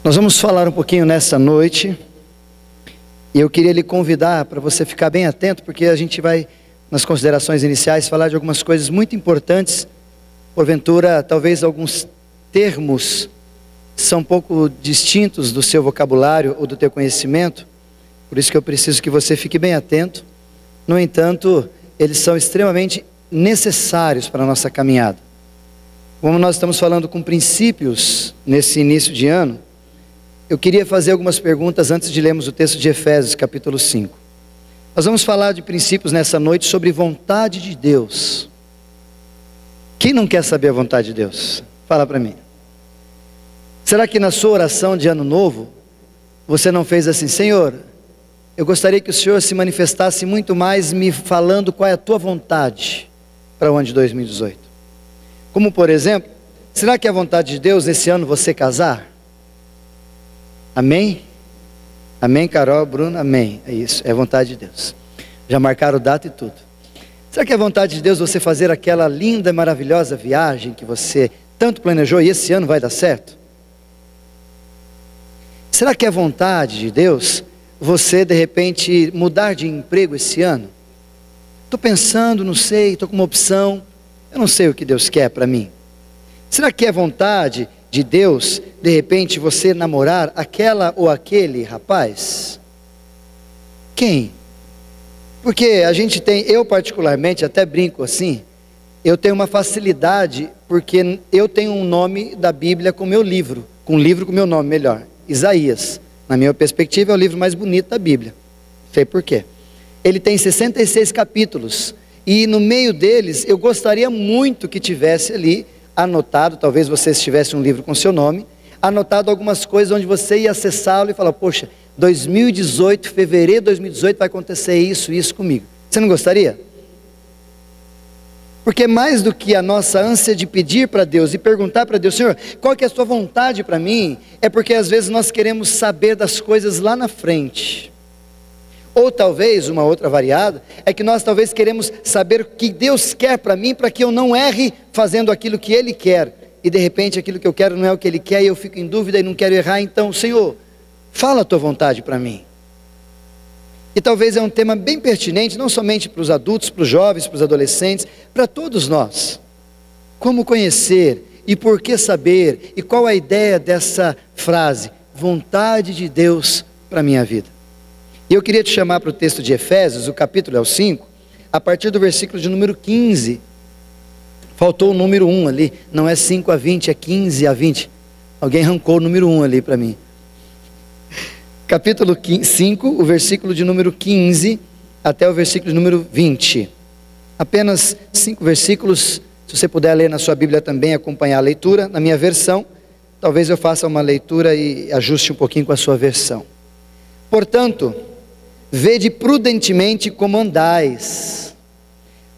Nós vamos falar um pouquinho nessa noite, e eu queria lhe convidar para você ficar bem atento, porque a gente vai, nas considerações iniciais, falar de algumas coisas muito importantes. Porventura, talvez alguns termos são um pouco distintos do seu vocabulário ou do teu conhecimento, por isso que eu preciso que você fique bem atento. No entanto, eles são extremamente necessários para a nossa caminhada. Como nós estamos falando com princípios nesse início de ano, eu queria fazer algumas perguntas antes de lermos o texto de Efésios, capítulo 5. Nós vamos falar de princípios nessa noite sobre vontade de Deus. Quem não quer saber a vontade de Deus? Fala para mim. Será que na sua oração de ano novo, você não fez assim: Senhor, eu gostaria que o Senhor se manifestasse muito mais me falando qual é a tua vontade para o ano de 2018? Como por exemplo, será que é a vontade de Deus nesse ano você casar? Amém? Amém, Carol, Bruno? Amém. É isso, é a vontade de Deus. Já marcaram data e tudo. Será que é a vontade de Deus você fazer aquela linda e maravilhosa viagem que você tanto planejou e esse ano vai dar certo? Será que é vontade de Deus você de repente mudar de emprego esse ano? Estou pensando, não sei, estou com uma opção, eu não sei o que Deus quer para mim. Será que é vontade de Deus, de repente, você namorar aquela ou aquele rapaz? Quem? Porque a gente tem, eu particularmente, até brinco assim, eu tenho uma facilidade, porque eu tenho um nome da Bíblia com meu livro, com um livro com meu nome melhor, Isaías. Na minha perspectiva é o livro mais bonito da Bíblia, não sei porquê. Ele tem 66 capítulos, e no meio deles, eu gostaria muito que tivesse ali, anotado, talvez você tivesse um livro com seu nome, anotado algumas coisas onde você ia acessá-lo e falar: poxa, 2018, fevereiro de 2018 vai acontecer isso comigo. Você não gostaria? Porque mais do que a nossa ânsia de pedir para Deus e perguntar para Deus: Senhor, qual que é a sua vontade para mim? É porque às vezes nós queremos saber das coisas lá na frente. Ou talvez, uma outra variada, é que nós talvez queremos saber o que Deus quer para mim, para que eu não erre fazendo aquilo que Ele quer. E de repente aquilo que eu quero não é o que Ele quer, e eu fico em dúvida e não quero errar. Então, Senhor, fala a tua vontade para mim. E talvez é um tema bem pertinente, não somente para os adultos, para os jovens, para os adolescentes, para todos nós. Como conhecer e por que saber, e qual a ideia dessa frase, vontade de Deus para a minha vida. E eu queria te chamar para o texto de Efésios, o capítulo é o 5, a partir do versículo de número 15. Faltou o número 1 ali, não é 5 a 20, é 15 a 20. Alguém arrancou o número 1 ali para mim. Capítulo 5, o versículo de número 15 até o versículo de número 20. Apenas 5 versículos, se você puder ler na sua Bíblia também, acompanhar a leitura. Na minha versão, talvez eu faça uma leitura e ajuste um pouquinho com a sua versão. Portanto, vede prudentemente como andais,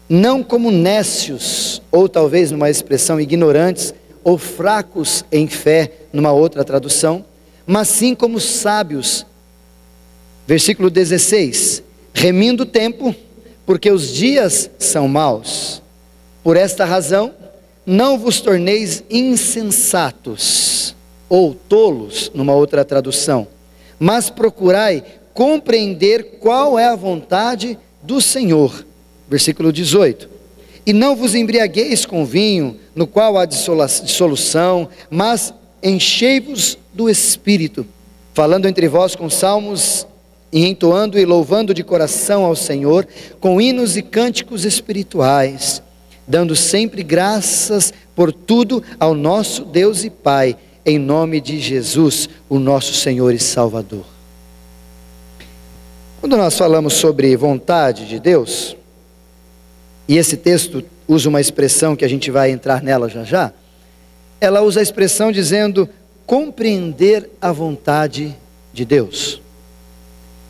não como nécios, ou talvez numa expressão ignorantes, ou fracos em fé, numa outra tradução, mas sim como sábios. Versículo 16, remindo o tempo, porque os dias são maus. Por esta razão, não vos torneis insensatos, ou tolos, numa outra tradução, mas procurai compreender qual é a vontade do Senhor. Versículo 18, e não vos embriagueis com vinho, no qual há dissolução, mas enchei-vos do Espírito, falando entre vós com salmos, e entoando e louvando de coração ao Senhor, com hinos e cânticos espirituais, dando sempre graças por tudo ao nosso Deus e Pai, em nome de Jesus, o nosso Senhor e Salvador. Quando nós falamos sobre vontade de Deus, e esse texto usa uma expressão que a gente vai entrar nela já já, ela usa a expressão dizendo compreender a vontade de Deus.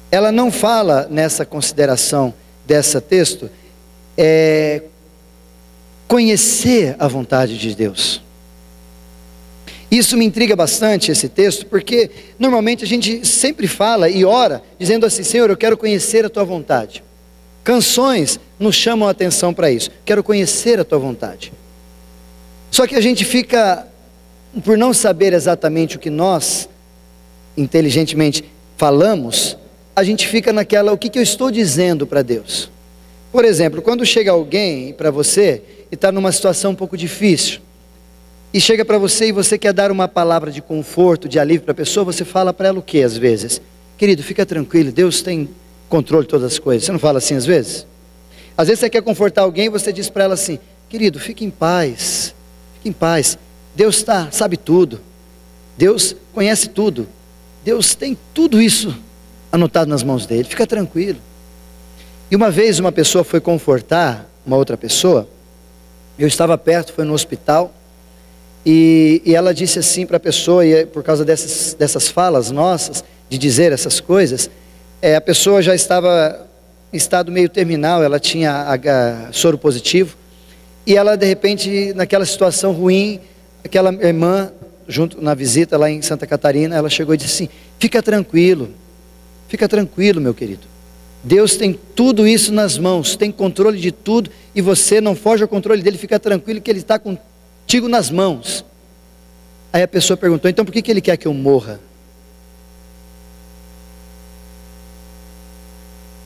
Ela não fala nessa consideração desse texto, conhecer a vontade de Deus. Isso me intriga bastante, esse texto, porque normalmente a gente sempre fala e ora, dizendo assim: Senhor, eu quero conhecer a tua vontade. Canções nos chamam a atenção para isso, quero conhecer a tua vontade. Só que a gente fica, por não saber exatamente o que nós inteligentemente falamos, a gente fica naquela, o que eu estou dizendo para Deus? Por exemplo, quando chega alguém para você e está numa situação um pouco difícil, e chega para você e você quer dar uma palavra de conforto, de alívio para a pessoa, você fala para ela o que às vezes? Querido, fica tranquilo, Deus tem controle de todas as coisas. Você não fala assim às vezes? Às vezes você quer confortar alguém e você diz para ela assim, querido, fique em paz, Deus sabe tudo, Deus conhece tudo, Deus tem tudo isso anotado nas mãos dele, fica tranquilo. E uma vez uma pessoa foi confortar uma outra pessoa, eu estava perto, foi no hospital, e ela disse assim para a pessoa, e por causa dessas falas nossas, de dizer essas coisas, a pessoa já estava em estado meio terminal, ela tinha soro positivo, e ela de repente, naquela situação ruim, aquela irmã, junto na visita lá em Santa Catarina, ela chegou e disse assim, fica tranquilo meu querido, Deus tem tudo isso nas mãos, tem controle de tudo, e você não foge ao controle dele, fica tranquilo que ele está contigo nas mãos. Aí a pessoa perguntou, então por que ele quer que eu morra?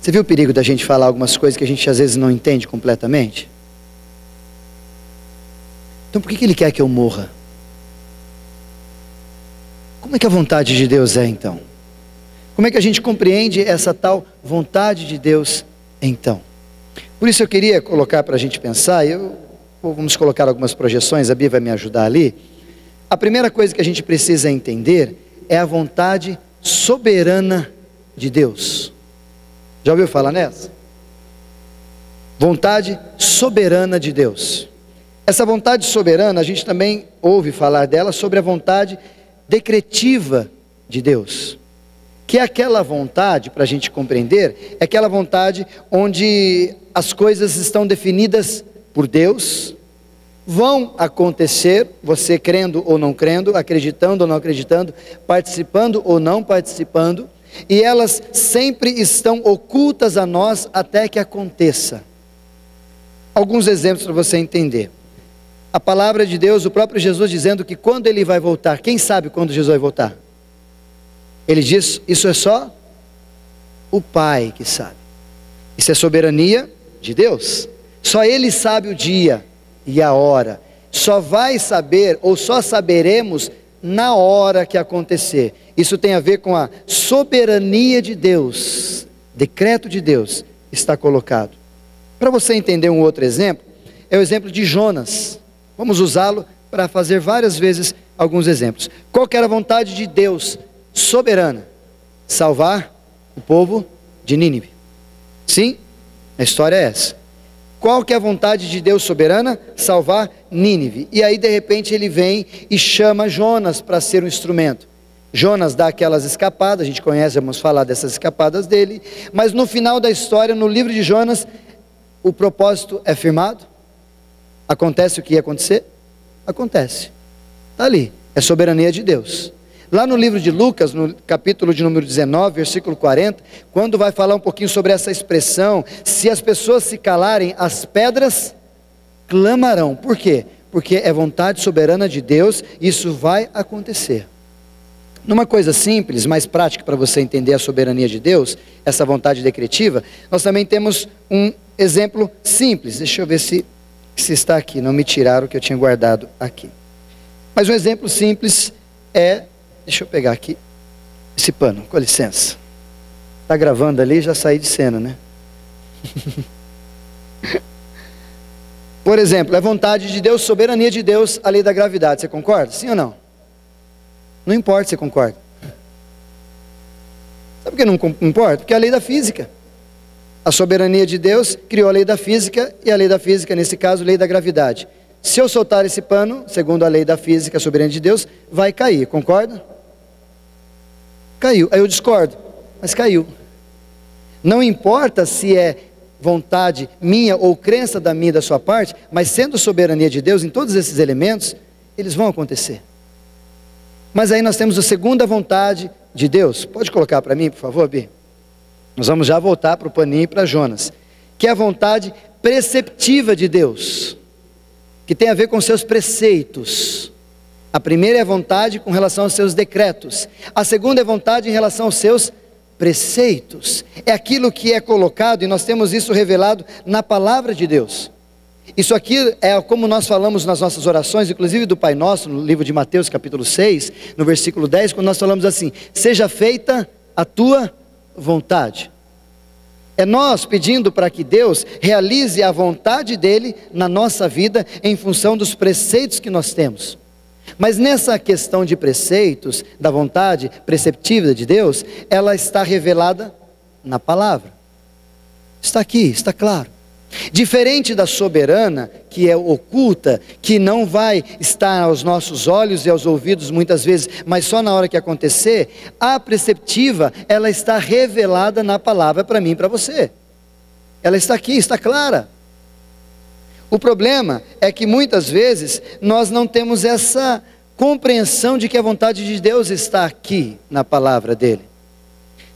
Você viu o perigo da gente falar algumas coisas que a gente às vezes não entende completamente? Então por que ele quer que eu morra? Como é que a vontade de Deus é então? Como é que a gente compreende essa tal vontade de Deus então? Por isso eu queria colocar para a gente pensar, vamos colocar algumas projeções, a Bia vai me ajudar ali. A primeira coisa que a gente precisa entender é a vontade soberana de Deus. Já ouviu falar nessa? Vontade soberana de Deus. Essa vontade soberana, a gente também ouve falar dela sobre a vontade decretiva de Deus. Que é aquela vontade, para a gente compreender, é aquela vontade onde as coisas estão definidas por Deus, vão acontecer, você crendo ou não crendo, acreditando ou não acreditando, participando ou não participando, e elas sempre estão ocultas a nós até que aconteça. Alguns exemplos para você entender. A palavra de Deus, o próprio Jesus dizendo que quando ele vai voltar, quem sabe quando Jesus vai voltar? Ele diz, isso é só o Pai que sabe. Isso é soberania de Deus. Só Ele sabe o dia e a hora. Só vai saber, ou só saberemos na hora que acontecer. Isso tem a ver com a soberania de Deus. Decreto de Deus está colocado. Para você entender um outro exemplo, é o exemplo de Jonas. Vamos usá-lo para fazer várias vezes alguns exemplos. Qual que era a vontade de Deus soberana? Salvar o povo de Nínive. Sim, a história é essa. Qual que é a vontade de Deus soberana? Salvar Nínive. E aí de repente ele vem e chama Jonas para ser um instrumento. Jonas dá aquelas escapadas, a gente conhece, vamos falar dessas escapadas dele, mas no final da história, no livro de Jonas, o propósito é firmado. Acontece o que ia acontecer? Acontece. Está ali, é soberania de Deus. Lá no livro de Lucas, no capítulo de número 19, versículo 40, quando vai falar um pouquinho sobre essa expressão, se as pessoas se calarem, as pedras clamarão. Por quê? Porque é vontade soberana de Deus, isso vai acontecer. Numa coisa simples, mais prática para você entender a soberania de Deus, essa vontade decretiva, nós também temos um exemplo simples. Deixa eu ver se está aqui, não me tiraram o que eu tinha guardado aqui. Mas um exemplo simples é... Deixa eu pegar aqui esse pano, com licença. Está gravando ali, já saí de cena, né? Por exemplo, é vontade de Deus, soberania de Deus, a lei da gravidade. Você concorda? Sim ou não? Não importa se você concorda. Sabe por que não importa? Porque é a lei da física. A soberania de Deus criou a lei da física, e a lei da física, nesse caso, a lei da gravidade. Se eu soltar esse pano, segundo a lei da física, a soberania de Deus, vai cair, concorda? Caiu, aí eu discordo, mas caiu. Não importa se é vontade minha ou crença da minha e da sua parte, mas sendo soberania de Deus em todos esses elementos, eles vão acontecer. Mas aí nós temos a segunda vontade de Deus. Pode colocar para mim, por favor, Bi? Nós vamos já voltar para o paninho e para Jonas, que é a vontade preceptiva de Deus, que tem a ver com seus preceitos. A primeira é a vontade com relação aos seus decretos. A segunda é a vontade em relação aos seus preceitos. É aquilo que é colocado, e nós temos isso revelado na palavra de Deus. Isso aqui é como nós falamos nas nossas orações, inclusive do Pai Nosso, no livro de Mateus capítulo 6, no versículo 10, quando nós falamos assim: seja feita a tua vontade. É nós pedindo para que Deus realize a vontade dEle na nossa vida, em função dos preceitos que nós temos. Mas nessa questão de preceitos, da vontade preceptiva de Deus, ela está revelada na palavra. Está aqui, está claro. Diferente da soberana, que é oculta, que não vai estar aos nossos olhos e aos ouvidos muitas vezes, mas só na hora que acontecer, a preceptiva, ela está revelada na palavra para mim e para você. Ela está aqui, está clara. O problema é que muitas vezes nós não temos essa compreensão de que a vontade de Deus está aqui na palavra dele.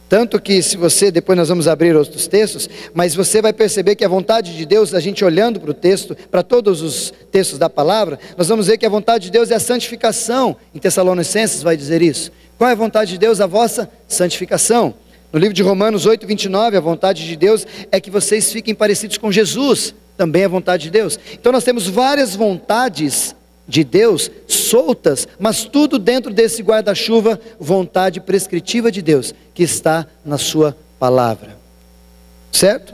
Tanto que se você, depois nós vamos abrir outros textos, mas você vai perceber que a vontade de Deus, a gente olhando para o texto, para todos os textos da palavra, nós vamos ver que a vontade de Deus é a santificação. Em Tessalonicenses vai dizer isso. Qual é a vontade de Deus? A vossa santificação. No livro de Romanos 8, 29, a vontade de Deus é que vocês fiquem parecidos com Jesus. Também é a vontade de Deus. Então nós temos várias vontades de Deus soltas, mas tudo dentro desse guarda-chuva, vontade prescritiva de Deus, que está na sua palavra. Certo?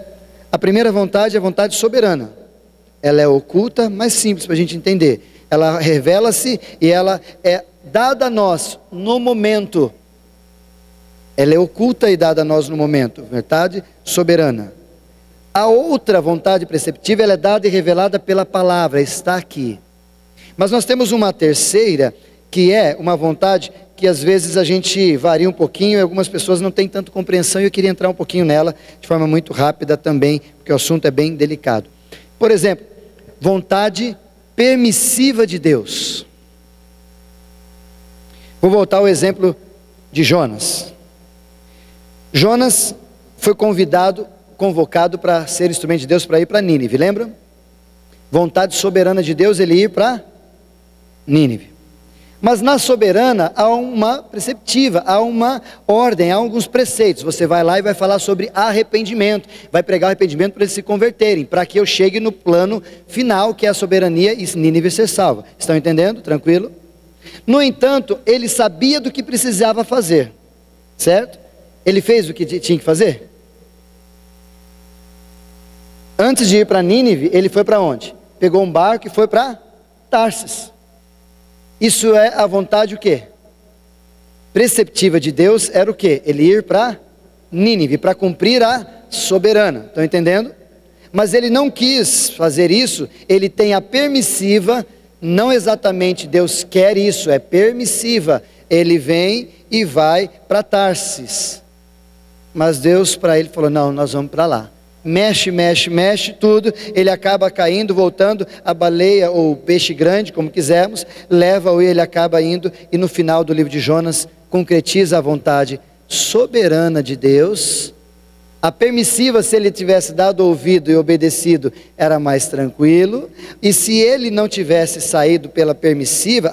A primeira vontade é a vontade soberana. Ela é oculta, mas simples para a gente entender. Ela revela-se e ela é dada a nós no momento. Ela é oculta e dada a nós no momento. Vontade soberana. A outra vontade preceptiva, ela é dada e revelada pela palavra, está aqui. Mas nós temos uma terceira, que é uma vontade que às vezes a gente varia um pouquinho e algumas pessoas não têm tanta compreensão, e eu queria entrar um pouquinho nela de forma muito rápida também, porque o assunto é bem delicado. Por exemplo, vontade permissiva de Deus. Vou voltar ao exemplo de Jonas. Jonas foi convocado para ser instrumento de Deus para ir para Nínive, lembra? Vontade soberana de Deus, ele ir para Nínive. Mas na soberana há uma preceptiva, há uma ordem, há alguns preceitos. Você vai lá e vai falar sobre arrependimento, vai pregar arrependimento para eles se converterem, para que eu chegue no plano final, que é a soberania e Nínive ser salva. Estão entendendo? Tranquilo? No entanto, ele sabia do que precisava fazer, certo? Ele fez o que tinha que fazer? Antes de ir para Nínive, ele foi para onde? Pegou um barco e foi para Tarsis. Isso é a vontade o quê? Preceptiva de Deus era o quê? Ele ir para Nínive, para cumprir a soberana. Estão entendendo? Mas ele não quis fazer isso, ele tem a permissiva, não exatamente Deus quer isso, é permissiva. Ele vem e vai para Tarsis. Mas Deus para ele falou, não, nós vamos para lá. Mexe, mexe, mexe, tudo, ele acaba caindo, voltando, a baleia ou o peixe grande, como quisermos, leva-o e ele acaba indo, e no final do livro de Jonas, concretiza a vontade soberana de Deus. A permissiva, se ele tivesse dado ouvido e obedecido, era mais tranquilo, e se ele não tivesse saído pela permissiva,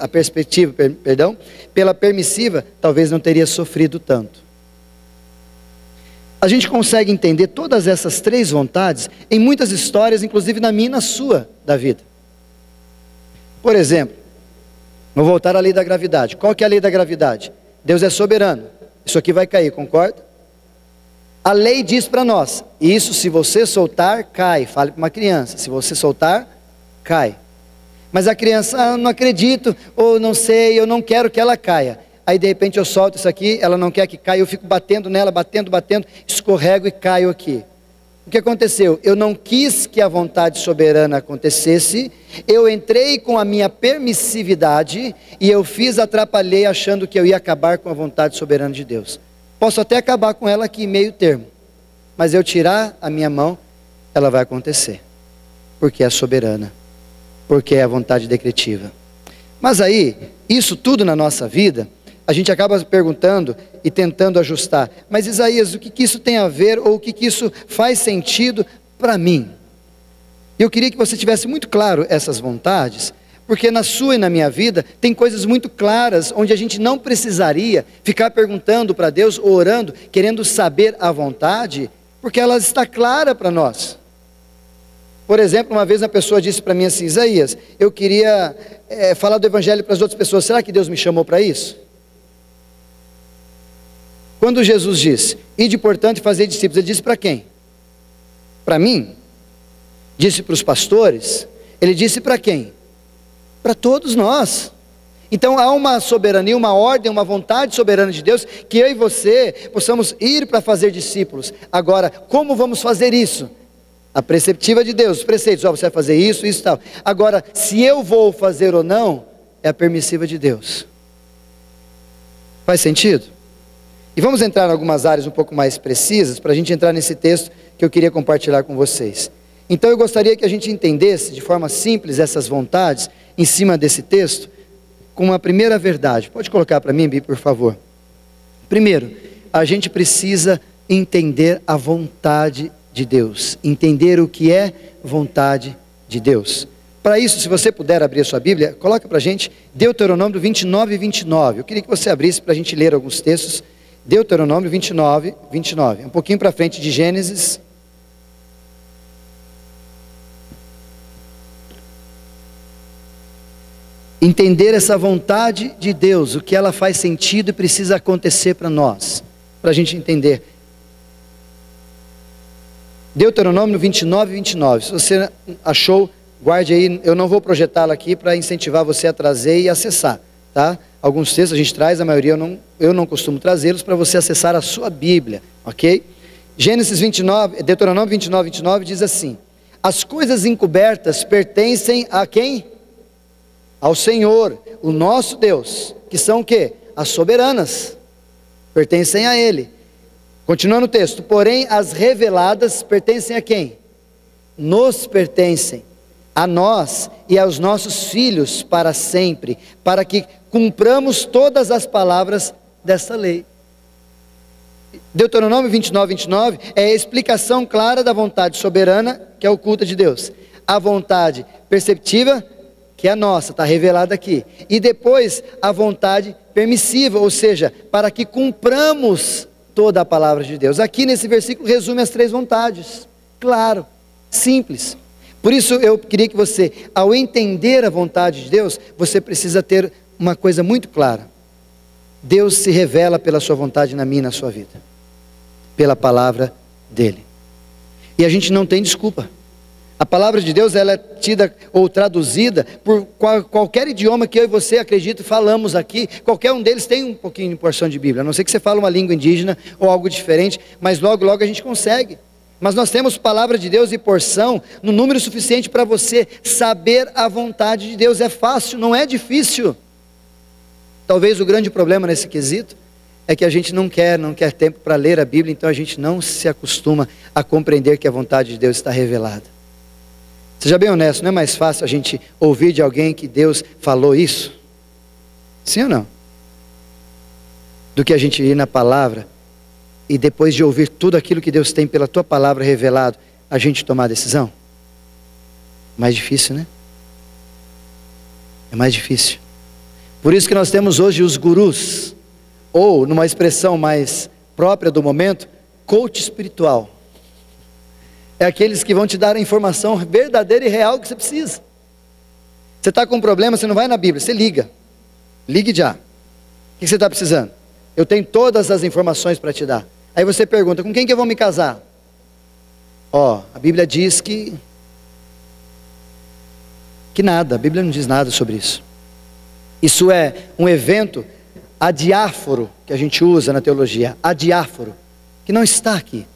pela permissiva, talvez não teria sofrido tanto. A gente consegue entender todas essas três vontades em muitas histórias, inclusive na minha e na sua, da vida. Por exemplo, vou voltar à lei da gravidade. Qual que é a lei da gravidade? Deus é soberano. Isso aqui vai cair, concorda? A lei diz para nós, isso se você soltar, cai. Fale para uma criança, se você soltar, cai. Mas a criança, não acredito, ou não sei, eu não quero que ela caia. Aí de repente eu solto isso aqui, ela não quer que caia, eu fico batendo nela, batendo, escorrego e caio aqui. O que aconteceu? Eu não quis que a vontade soberana acontecesse, eu entrei com a minha permissividade e eu atrapalhei achando que eu ia acabar com a vontade soberana de Deus. Posso até acabar com ela aqui, meio termo, mas eu tirar a minha mão, ela vai acontecer, porque é soberana, porque é a vontade decretiva. Mas aí, isso tudo na nossa vida, a gente acaba perguntando e tentando ajustar, mas Isaías, o que isso tem a ver, ou o que isso faz sentido para mim? Eu queria que você tivesse muito claro essas vontades, Porque na sua e na minha vida tem coisas muito claras onde a gente não precisaria ficar perguntando para Deus ou orando, querendo saber a vontade, porque ela está clara para nós. Por exemplo, uma vez uma pessoa disse para mim assim: Isaías, eu queria falar do evangelho para as outras pessoas, será que Deus me chamou para isso? Quando Jesus disse, ide portanto e fazer discípulos, ele disse para quem? Para mim? Disse para os pastores? Ele disse para quem? Para todos nós. Então há uma soberania, uma ordem, uma vontade soberana de Deus, que eu e você possamos ir para fazer discípulos. Agora, como vamos fazer isso? A preceptiva de Deus, os preceitos, você vai fazer isso e tal. Agora, se eu vou fazer ou não, é a permissiva de Deus. Faz sentido? E vamos entrar em algumas áreas um pouco mais precisas, para a gente entrar nesse texto que eu queria compartilhar com vocês. Então eu gostaria que a gente entendesse de forma simples essas vontades, em cima desse texto, com uma primeira verdade. Pode colocar para mim, Bi, por favor. Primeiro, a gente precisa entender a vontade de Deus, entender o que é vontade de Deus. Para isso, se você puder abrir a sua Bíblia, coloca para a gente Deuteronômio 29 e 29. Eu queria que você abrisse para a gente ler alguns textos. Deuteronômio 29, 29. Um pouquinho para frente de Gênesis. Entender essa vontade de Deus, o que ela faz sentido e precisa acontecer para nós, para a gente entender. Deuteronômio 29, 29. Se você achou, guarde aí. Eu não vou projetá-la aqui para incentivar você a trazer e acessar, tá? Alguns textos a gente traz, a maioria eu não costumo trazê-los para você acessar a sua Bíblia, ok? Gênesis 29, Deuteronômio 29, 29 diz assim: as coisas encobertas pertencem a quem? Ao Senhor, o nosso Deus, que são o quê? As soberanas, pertencem a Ele. Continuando o texto, porém as reveladas pertencem a quem? Nos pertencem, a nós e aos nossos filhos para sempre, para que cumpramos todas as palavras dessa lei. Deuteronômio 29, 29 é a explicação clara da vontade soberana, que é oculta de Deus. A vontade perceptiva, que é a nossa, está revelada aqui. E depois a vontade permissiva, ou seja, para que cumpramos toda a palavra de Deus. Aqui nesse versículo resume as três vontades. Claro, simples. Por isso eu queria que você, ao entender a vontade de Deus, você precisa ter uma coisa muito clara. Deus se revela pela sua vontade na minha e na sua vida. Pela palavra dEle. E a gente não tem desculpa. A palavra de Deus, ela é tida ou traduzida por qualquer idioma que eu e você, acredito, falamos aqui. Qualquer um deles tem um pouquinho de porção de Bíblia. A não ser que você fale uma língua indígena ou algo diferente, mas logo, logo a gente consegue. Mas nós temos palavra de Deus e porção no número suficiente para você saber a vontade de Deus. É fácil, não é difícil. Talvez o grande problema nesse quesito é que a gente não quer tempo para ler a Bíblia, então a gente não se acostuma a compreender que a vontade de Deus está revelada. Seja bem honesto, não é mais fácil a gente ouvir de alguém que Deus falou isso? Sim ou não? Do que a gente ir na palavra e depois de ouvir tudo aquilo que Deus tem pela tua palavra revelado, a gente tomar a decisão? Mais difícil, né? É mais difícil. Por isso que nós temos hoje os gurus, ou numa expressão mais própria do momento, coach espiritual. É aqueles que vão te dar a informação verdadeira e real que você precisa. Você está com um problema, você não vai na Bíblia, você liga. Ligue já. O que você está precisando? Eu tenho todas as informações para te dar. Aí você pergunta, com quem que eu vou me casar? A Bíblia diz que nada, a Bíblia não diz nada sobre isso. Isso é um evento adiáforo, que a gente usa na teologia, adiáforo, que não está aqui.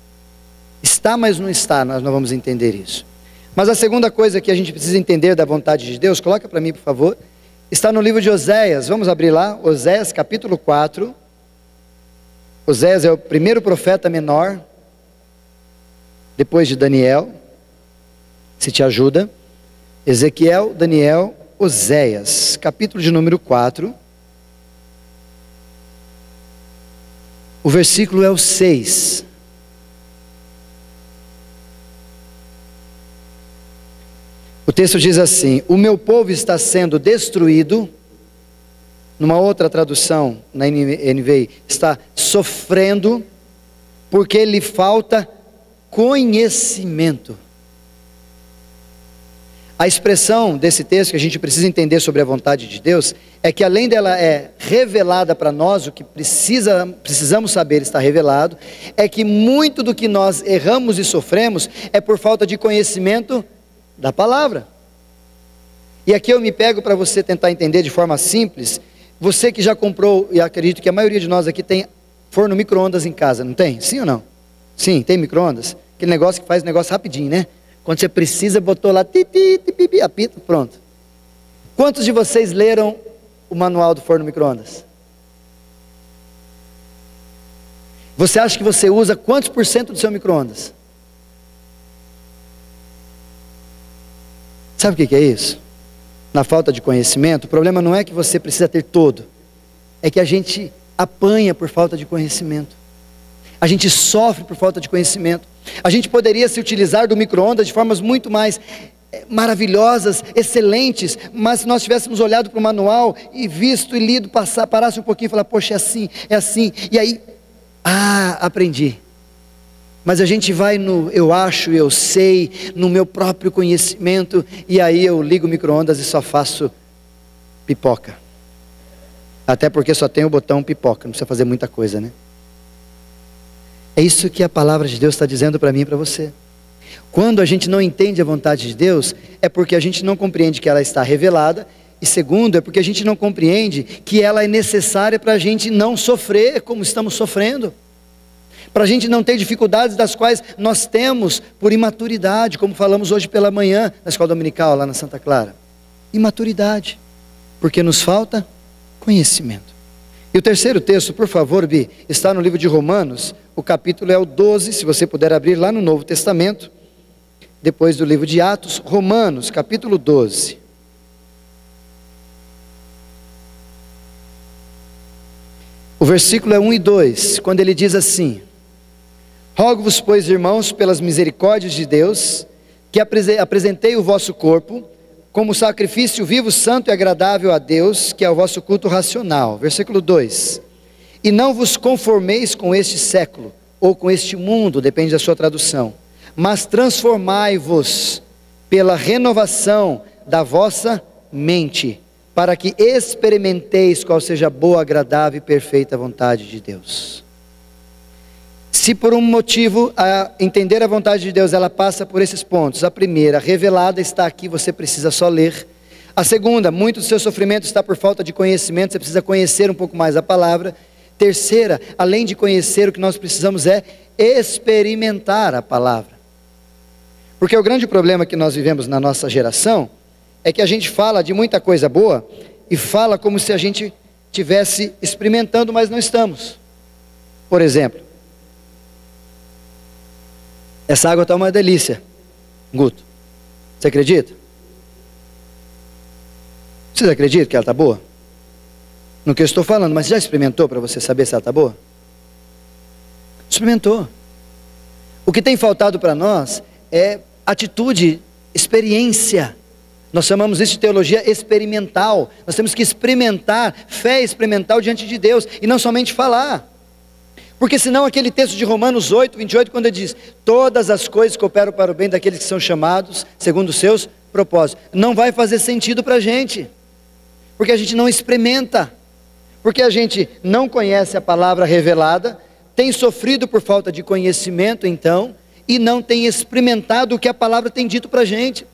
Está, mas não está, nós não vamos entender isso. Mas a segunda coisa que a gente precisa entender da vontade de Deus, coloca para mim por favor, está no livro de Oséias. Vamos abrir lá, Oséias capítulo 4. Oséias é o primeiro profeta menor, depois de Daniel, se te ajuda. Ezequiel, Daniel, Oséias, capítulo de número 4. O versículo é o 6. O O texto diz assim: o meu povo está sendo destruído. Numa outra tradução, na NVI, está sofrendo porque lhe falta conhecimento. A expressão desse texto que a gente precisa entender sobre a vontade de Deus é que, além dela é revelada para nós, o que precisamos saber está revelado, é que muito do que nós erramos e sofremos é por falta de conhecimento da palavra. E aqui eu me pego para você tentar entender de forma simples. Você que já comprou, e acredito que a maioria de nós aqui tem forno micro-ondas em casa, não tem? Sim ou não? Sim, tem micro-ondas? Aquele negócio que faz negócio rapidinho, né? Quando você precisa, botou lá, apita, pronto. Quantos de vocês leram o manual do forno micro-ondas? Você acha que você usa quantos por cento do seu micro-ondas? Sabe o que é isso? Na falta de conhecimento, o problema não é que você precisa ter todo, é que a gente apanha por falta de conhecimento, a gente sofre por falta de conhecimento. A gente poderia se utilizar do micro-ondas de formas muito mais maravilhosas, excelentes, mas se nós tivéssemos olhado para o manual e visto e lido, parasse um pouquinho e falar, poxa, é assim, e aí, aprendi. Mas a gente vai no eu acho, eu sei, no meu próprio conhecimento, e aí eu ligo o micro-ondas e só faço pipoca. Até porque só tem o botão pipoca, não precisa fazer muita coisa, né? É isso que a palavra de Deus está dizendo para mim e para você. Quando a gente não entende a vontade de Deus, é porque a gente não compreende que ela está revelada, e segundo, é porque a gente não compreende que ela é necessária para a gente não sofrer como estamos sofrendo. Para a gente não ter dificuldades das quais nós temos por imaturidade, como falamos hoje pela manhã na escola dominical lá na Santa Clara. Imaturidade, porque nos falta conhecimento. E o terceiro texto, por favor, Bi, está no livro de Romanos, o capítulo é o 12, se você puder abrir lá no Novo Testamento, depois do livro de Atos, Romanos, capítulo 12. O versículo é 1 e 2, quando ele diz assim: rogo-vos, pois, irmãos, pelas misericórdias de Deus, que apresentei o vosso corpo como sacrifício vivo, santo e agradável a Deus, que é o vosso culto racional. Versículo 2: e não vos conformeis com este século, ou com este mundo, depende da sua tradução, mas transformai-vos pela renovação da vossa mente, para que experimenteis qual seja a boa, agradável e perfeita vontade de Deus. Se por um motivo a entender a vontade de Deus, ela passa por esses pontos. A primeira, revelada, está aqui, você precisa só ler. A segunda, muito do seu sofrimento está por falta de conhecimento, você precisa conhecer um pouco mais a palavra. Terceira, além de conhecer, o que nós precisamos é experimentar a palavra. Porque o grande problema que nós vivemos na nossa geração é que a gente fala de muita coisa boa e fala como se a gente estivesse experimentando, mas não estamos. Por exemplo, essa água está uma delícia, Guto. Você acredita? Vocês acreditam que ela está boa? No que eu estou falando, mas já experimentou para você saber se ela está boa? Experimentou. O que tem faltado para nós é atitude, experiência. Nós chamamos isso de teologia experimental. Nós temos que experimentar, fé experimental diante de Deus, e não somente falar. Porque senão aquele texto de Romanos 8, 28, quando ele diz, todas as coisas cooperam para o bem daqueles que são chamados, segundo os seus propósitos, não vai fazer sentido para a gente, porque a gente não experimenta, porque a gente não conhece a palavra revelada, tem sofrido por falta de conhecimento então, e não tem experimentado o que a palavra tem dito para a gente.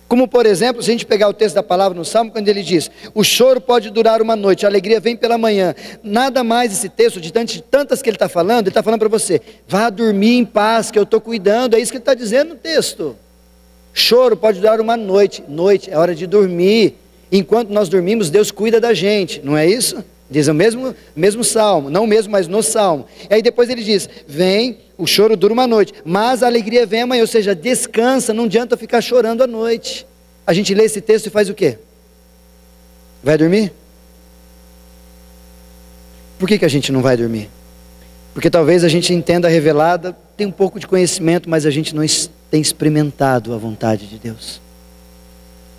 Como por exemplo, se a gente pegar o texto da palavra no Salmo, quando ele diz, o choro pode durar uma noite, a alegria vem pela manhã. Nada mais esse texto, de tantas que ele está falando, ele está falando para você, vá dormir em paz, que eu estou cuidando, é isso que ele está dizendo no texto. Choro pode durar uma noite, noite é hora de dormir, enquanto nós dormimos, Deus cuida da gente, não é isso? Diz o mesmo Salmo, não o mesmo, mas no Salmo. E aí depois ele diz, vem, o choro dura uma noite, mas a alegria vem amanhã, ou seja, descansa, não adianta ficar chorando à noite. A gente lê esse texto e faz o quê? Vai dormir? Por que a gente não vai dormir? Porque talvez a gente entenda a revelada, tem um pouco de conhecimento, mas a gente não tem experimentado a vontade de Deus.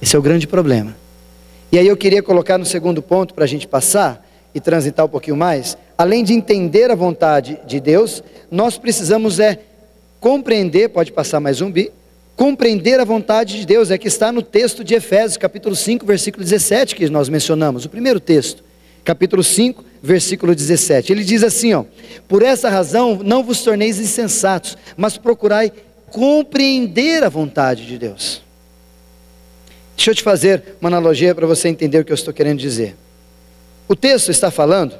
Esse é o grande problema. E aí eu queria colocar no segundo ponto, para a gente passar e transitar um pouquinho mais. Além de entender a vontade de Deus, nós precisamos compreender, pode passar mais um bi, compreender a vontade de Deus, que está no texto de Efésios, capítulo 5, versículo 17, que nós mencionamos, o primeiro texto, capítulo 5, versículo 17, ele diz assim, por essa razão não vos torneis insensatos, mas procurai compreender a vontade de Deus. Deixa eu te fazer uma analogia para você entender o que eu estou querendo dizer. O texto está falando,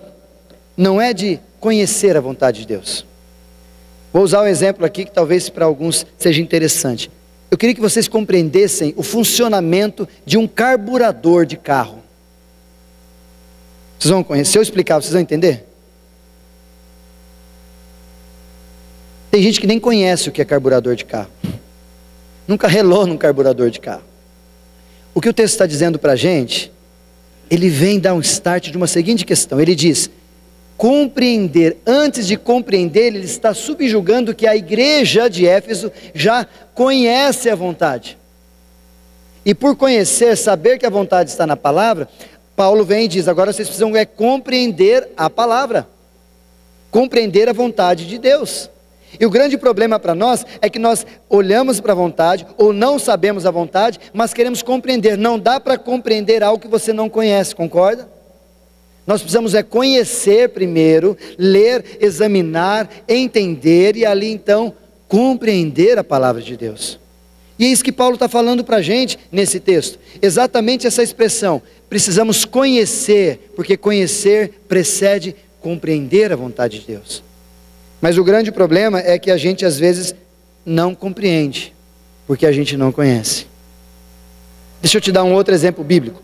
não é de conhecer a vontade de Deus. Vou usar um exemplo aqui que talvez para alguns seja interessante. Eu queria que vocês compreendessem o funcionamento de um carburador de carro. Vocês vão conhecer, se eu explicar, vocês vão entender? Tem gente que nem conhece o que é carburador de carro. Nunca relou num carburador de carro. O que o texto está dizendo para a gente, ele vem dar um start de uma seguinte questão. Ele diz, compreender, antes de compreender, ele está subjugando que a igreja de Éfeso já conhece a vontade. E por conhecer, saber que a vontade está na palavra, Paulo vem e diz, agora vocês precisam compreender a palavra. Compreender a vontade de Deus. E o grande problema para nós é que nós olhamos para a vontade, ou não sabemos a vontade, mas queremos compreender. Não dá para compreender algo que você não conhece, concorda? Nós precisamos conhecer primeiro, ler, examinar, entender, e ali então compreender a palavra de Deus. E é isso que Paulo está falando para a gente nesse texto, exatamente essa expressão, precisamos conhecer, porque conhecer precede compreender a vontade de Deus. Mas o grande problema é que a gente às vezes não compreende, porque a gente não conhece. Deixa eu te dar um outro exemplo bíblico.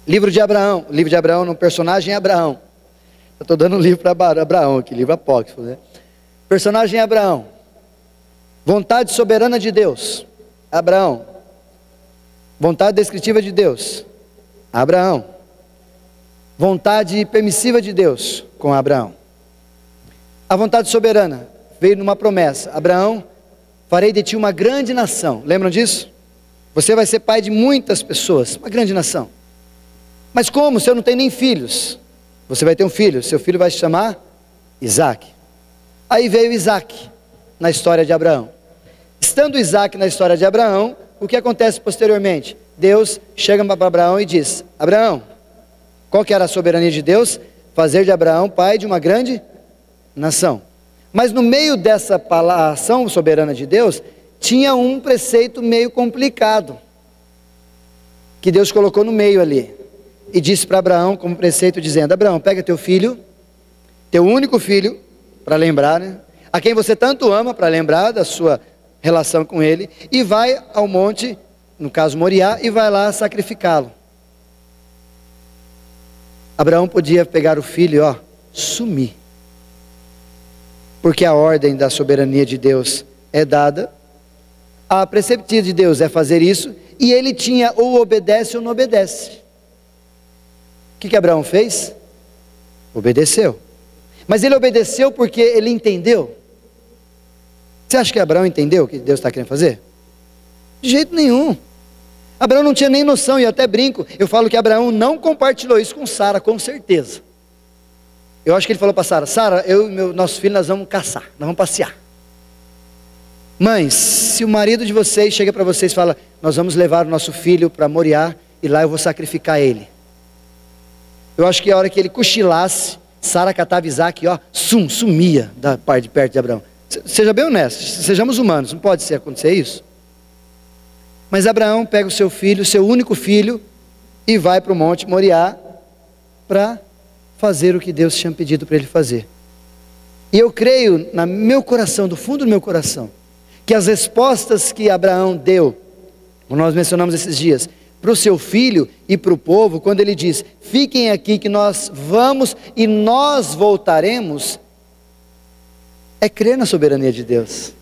Livro de Abraão, no personagem Abraão. Eu estou dando um livro para Abraão aqui, livro apócrifo, né? Personagem Abraão. Vontade soberana de Deus, Abraão. Vontade descritiva de Deus, Abraão. Vontade permissiva de Deus com Abraão. A vontade soberana veio numa promessa. Abraão, farei de ti uma grande nação. Lembram disso? Você vai ser pai de muitas pessoas, uma grande nação. Mas como? Se eu não tenho nem filhos. Você vai ter um filho, seu filho vai se chamar Isaac. Aí veio Isaac na história de Abraão. Estando Isaac na história de Abraão, o que acontece posteriormente? Deus chega para Abraão e diz, Abraão, qual que era a soberania de Deus? Fazer de Abraão pai de uma grande nação. Mas no meio dessa ação soberana de Deus, tinha um preceito meio complicado, que Deus colocou no meio ali, e disse para Abraão como preceito, dizendo, Abraão, pega teu filho, teu único filho, para lembrar, né? A quem você tanto ama, para lembrar da sua relação com ele, e vai ao monte, no caso Moriá, e vai lá sacrificá-lo. Abraão podia pegar o filho e sumir. Porque a ordem da soberania de Deus é dada, a preceptiva de Deus é fazer isso, e ele tinha ou obedece ou não obedece. O que Abraão fez? Obedeceu. Mas ele obedeceu porque ele entendeu. Você acha que Abraão entendeu o que Deus está querendo fazer? De jeito nenhum. Abraão não tinha nem noção, e eu até brinco, eu falo que Abraão não compartilhou isso com Sara, com certeza. Eu acho que ele falou para Sara, Sara, eu e nosso filho nós vamos caçar, nós vamos passear. Mães, se o marido de vocês chega para vocês e fala, nós vamos levar o nosso filho para Moriá, e lá eu vou sacrificar ele. Eu acho que a hora que ele cochilasse, Sara catava Isaac e sumia da parte de perto de Abraão. Seja bem honesto, sejamos humanos, não pode acontecer isso. Mas Abraão pega o seu filho, seu único filho, e vai para o monte Moriá, para fazer o que Deus tinha pedido para ele fazer. E eu creio, no meu coração, do fundo do meu coração, que as respostas que Abraão deu, como nós mencionamos esses dias, para o seu filho e para o povo, quando ele diz, fiquem aqui que nós vamos e nós voltaremos, é crer na soberania de Deus.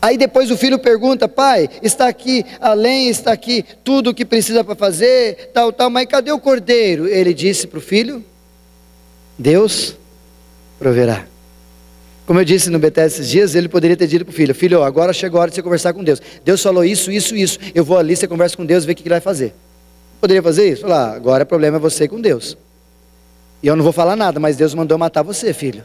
Aí depois o filho pergunta, pai, está aqui a lenha, está aqui tudo o que precisa para fazer, tal, mas cadê o cordeiro? Ele disse para o filho, Deus proverá. Como eu disse no Bethesda esses dias, ele poderia ter dito para o filho: filho, agora chegou a hora de você conversar com Deus. Deus falou isso, isso, isso. Eu vou ali, você conversa com Deus e vê o que ele vai fazer. Poderia fazer isso? Falar: agora o problema é você com Deus. E eu não vou falar nada, mas Deus mandou matar você, filho.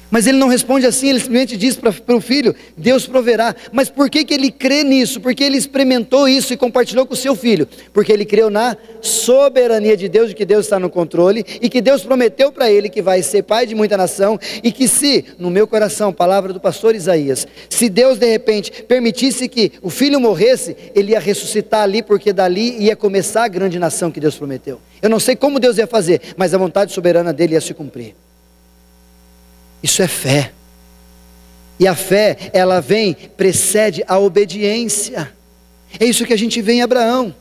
Mas ele não responde assim, ele simplesmente diz para o filho: Deus proverá. Mas por que ele crê nisso? Porque ele experimentou isso e compartilhou com o seu filho. Porque ele creu na soberania de Deus, de que Deus está no controle, e que Deus prometeu para ele que vai ser pai de muita nação, e que se, no meu coração, palavra do pastor Isaías, se Deus de repente permitisse que o filho morresse, ele ia ressuscitar ali, porque dali ia começar a grande nação que Deus prometeu. Eu não sei como Deus ia fazer, mas a vontade soberana dele ia se cumprir. Isso é fé. E a fé, ela precede a obediência. É isso que a gente vê em Abraão.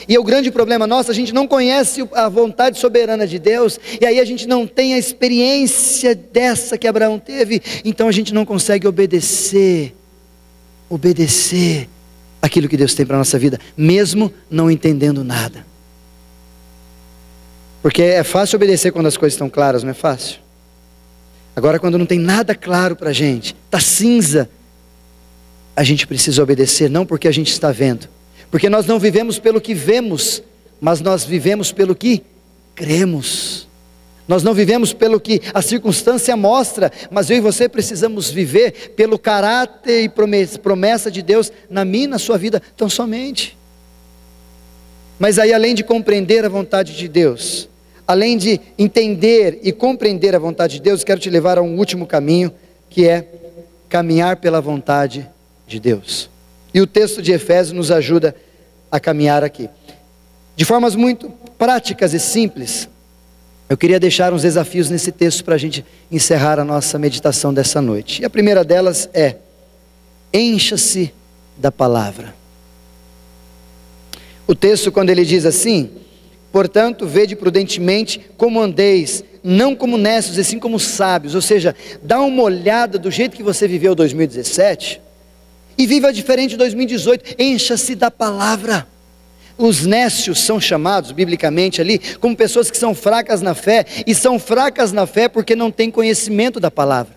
E é o grande problema nosso: a gente não conhece a vontade soberana de Deus, e aí a gente não tem a experiência dessa que Abraão teve, então a gente não consegue obedecer aquilo que Deus tem para a nossa vida, mesmo não entendendo nada. Porque é fácil obedecer quando as coisas estão claras, não é fácil? Agora, quando não tem nada claro para a gente, está cinza, a gente precisa obedecer, não porque a gente está vendo, porque nós não vivemos pelo que vemos, mas nós vivemos pelo que cremos. Nós não vivemos pelo que a circunstância mostra, mas eu e você precisamos viver pelo caráter e promessa de Deus na minha e na sua vida, tão somente. Mas aí, além de compreender a vontade de Deus, além de entender e compreender a vontade de Deus, quero te levar a um último caminho, que é caminhar pela vontade de Deus. E o texto de Efésios nos ajuda a caminhar aqui. De formas muito práticas e simples, eu queria deixar uns desafios nesse texto para a gente encerrar a nossa meditação dessa noite. E a primeira delas é: encha-se da palavra. O texto, quando ele diz assim: portanto, vede prudentemente como andeis, não como necios, e sim como sábios. Ou seja, dá uma olhada do jeito que você viveu 2017 e viva diferente de 2018. Encha-se da palavra. Os nécios são chamados, biblicamente ali, como pessoas que são fracas na fé, e são fracas na fé porque não têm conhecimento da palavra.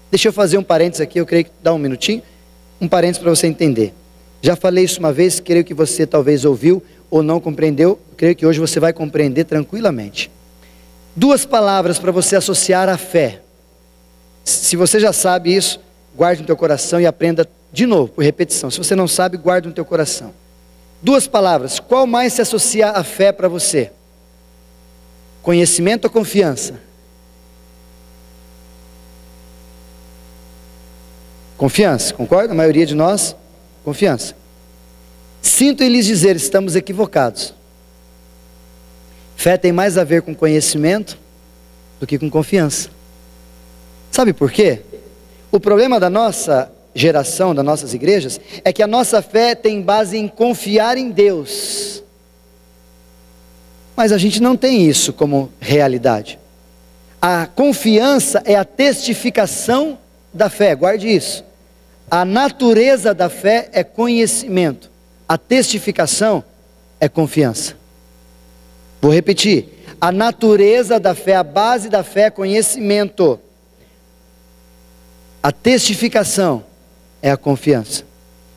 Deixa eu fazer um parênteses aqui, eu creio que dá um minutinho, um parênteses para você entender. Já falei isso uma vez, creio que você talvez ouviu ou não compreendeu, creio que hoje você vai compreender tranquilamente. Duas palavras para você associar à fé. Se você já sabe isso, guarde no teu coração e aprenda de novo, por repetição. Se você não sabe, guarde no teu coração. Duas palavras: qual mais se associa à fé para você? Conhecimento ou confiança? Confiança, concorda? A maioria de nós, confiança. Sinto em lhes dizer, estamos equivocados. Fé tem mais a ver com conhecimento do que com confiança. Sabe por quê? O problema da nossa geração, das nossas igrejas, é que a nossa fé tem base em confiar em Deus. Mas a gente não tem isso como realidade. A confiança é a testificação da fé, guarde isso. A natureza da fé é conhecimento. A testificação é confiança. Vou repetir. A natureza da fé, a base da fé é conhecimento. A testificação é a confiança.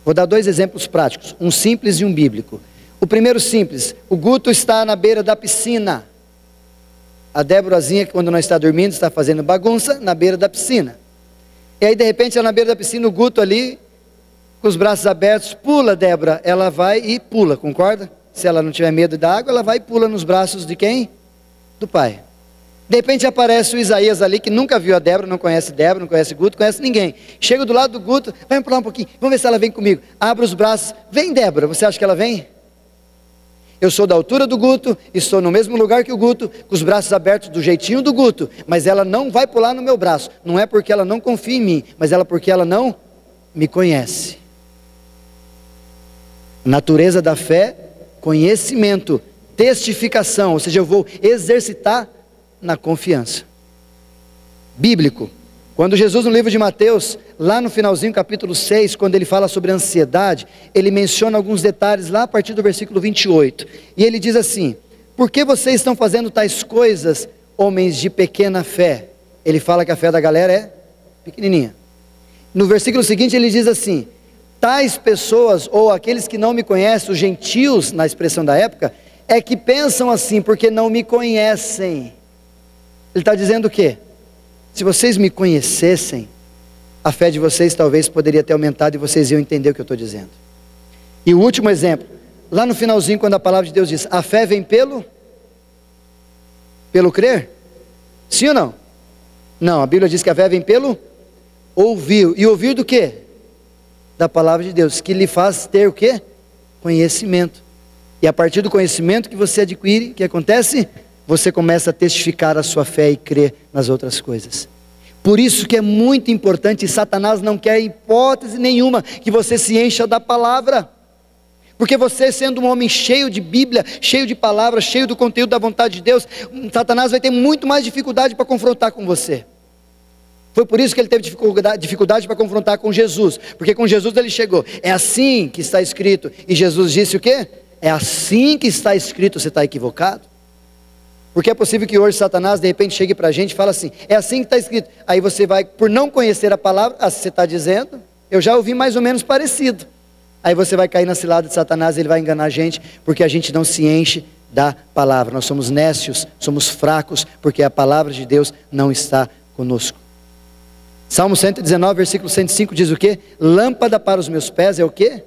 Vou dar dois exemplos práticos, um simples e um bíblico. O primeiro simples: o Guto está na beira da piscina. A Déborazinha, quando não está dormindo, está fazendo bagunça na beira da piscina. E aí de repente ela na beira da piscina, o Guto ali, com os braços abertos, pula, Débora. Ela vai e pula, concorda? Se ela não tiver medo da água, ela vai e pula nos braços de quem? Do pai. De repente aparece o Isaías ali, que nunca viu a Débora, não conhece Guto, conhece ninguém. Chega do lado do Guto, vai pular um pouquinho, vamos ver se ela vem comigo. Abre os braços, vem Débora, você acha que ela vem? Eu sou da altura do Guto, estou no mesmo lugar que o Guto, com os braços abertos do jeitinho do Guto, mas ela não vai pular no meu braço. Não é porque ela não confia em mim, mas porque ela não me conhece. Natureza da fé, conhecimento, testificação, ou seja, eu vou exercitar na confiança. Bíblico. Quando Jesus, no livro de Mateus, lá no finalzinho, capítulo 6, quando ele fala sobre ansiedade, ele menciona alguns detalhes lá a partir do versículo 28. E ele diz assim: por que vocês estão fazendo tais coisas, homens de pequena fé. Ele fala que a fé da galera é pequenininha. No versículo seguinte ele diz assim: tais pessoas, ou aqueles que não me conhecem, os gentios, na expressão da época, é que pensam assim, porque não me conhecem. Ele está dizendo o quê? Se vocês me conhecessem, a fé de vocês talvez poderia ter aumentado e vocês iam entender o que eu estou dizendo. E o último exemplo, lá no finalzinho, quando a palavra de Deus diz: a fé vem pelo crer? Sim ou não? Não, a Bíblia diz que a fé vem pelo ouvir. E ouvir do quê? Da palavra de Deus, que lhe faz ter o quê? Conhecimento. E a partir do conhecimento que você adquire, o que acontece? Você começa a testificar a sua fé e crer nas outras coisas. Por isso que é muito importante, e Satanás não quer hipótese nenhuma que você se encha da palavra. Porque você, sendo um homem cheio de Bíblia, cheio de palavras, cheio do conteúdo da vontade de Deus, Satanás vai ter muito mais dificuldade para confrontar com você. Foi por isso que ele teve dificuldade para confrontar com Jesus, porque com Jesus ele chegou: é assim que está escrito. E Jesus disse o quê? É assim que está escrito. Você está equivocado? Porque é possível que hoje Satanás de repente chegue para a gente e fale assim: é assim que está escrito. Aí você vai, por não conhecer a palavra, você está dizendo, eu já ouvi mais ou menos parecido. Aí você vai cair na cilada de Satanás, ele vai enganar a gente, porque a gente não se enche da palavra. Nós somos nécios, somos fracos, porque a palavra de Deus não está conosco. Salmo 119, versículo 105 diz o quê? Lâmpada para os meus pés é o quê?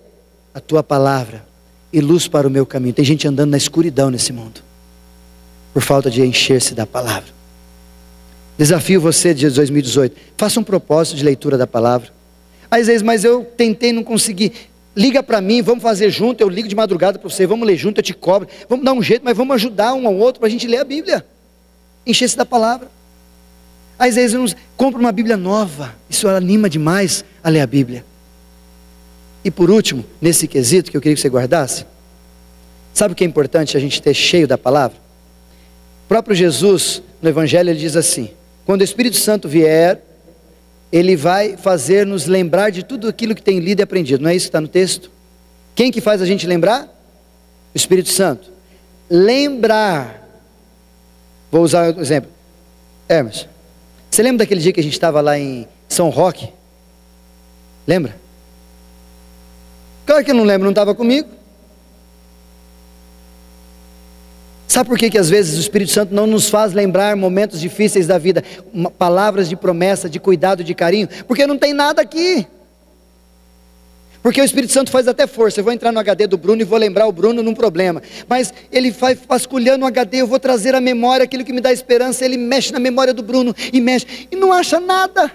A tua palavra, e luz para o meu caminho. Tem gente andando na escuridão nesse mundo, por falta de encher-se da palavra. Desafio você de 2018, faça um propósito de leitura da palavra. Às vezes, mas eu tentei, não consegui. Liga para mim, vamos fazer junto, eu ligo de madrugada para você, vamos ler junto, eu te cobro, vamos dar um jeito, mas vamos ajudar um ao outro para a gente ler a Bíblia, encher-se da palavra. Às vezes eu compro uma Bíblia nova, isso anima demais a ler a Bíblia. E por último, nesse quesito que eu queria que você guardasse, sabe o que é importante a gente ter cheio da palavra? O próprio Jesus, no Evangelho, ele diz assim: quando o Espírito Santo vier, ele vai fazer-nos lembrar de tudo aquilo que tem lido e aprendido. Não é isso que está no texto? Quem que faz a gente lembrar? O Espírito Santo. Lembrar. Vou usar um exemplo. Hermes, você lembra daquele dia que a gente estava lá em São Roque? Lembra? Claro que eu não lembro, não estava comigo. Sabe por que às vezes o Espírito Santo não nos faz lembrar momentos difíceis da vida, palavras de promessa, de cuidado, de carinho? Porque não tem nada aqui. Porque o Espírito Santo faz até força. Eu vou entrar no HD do Bruno e vou lembrar o Bruno num problema, mas ele vai vasculhando o HD, eu vou trazer à memória aquilo que me dá esperança. Ele mexe na memória do Bruno e mexe, e não acha nada.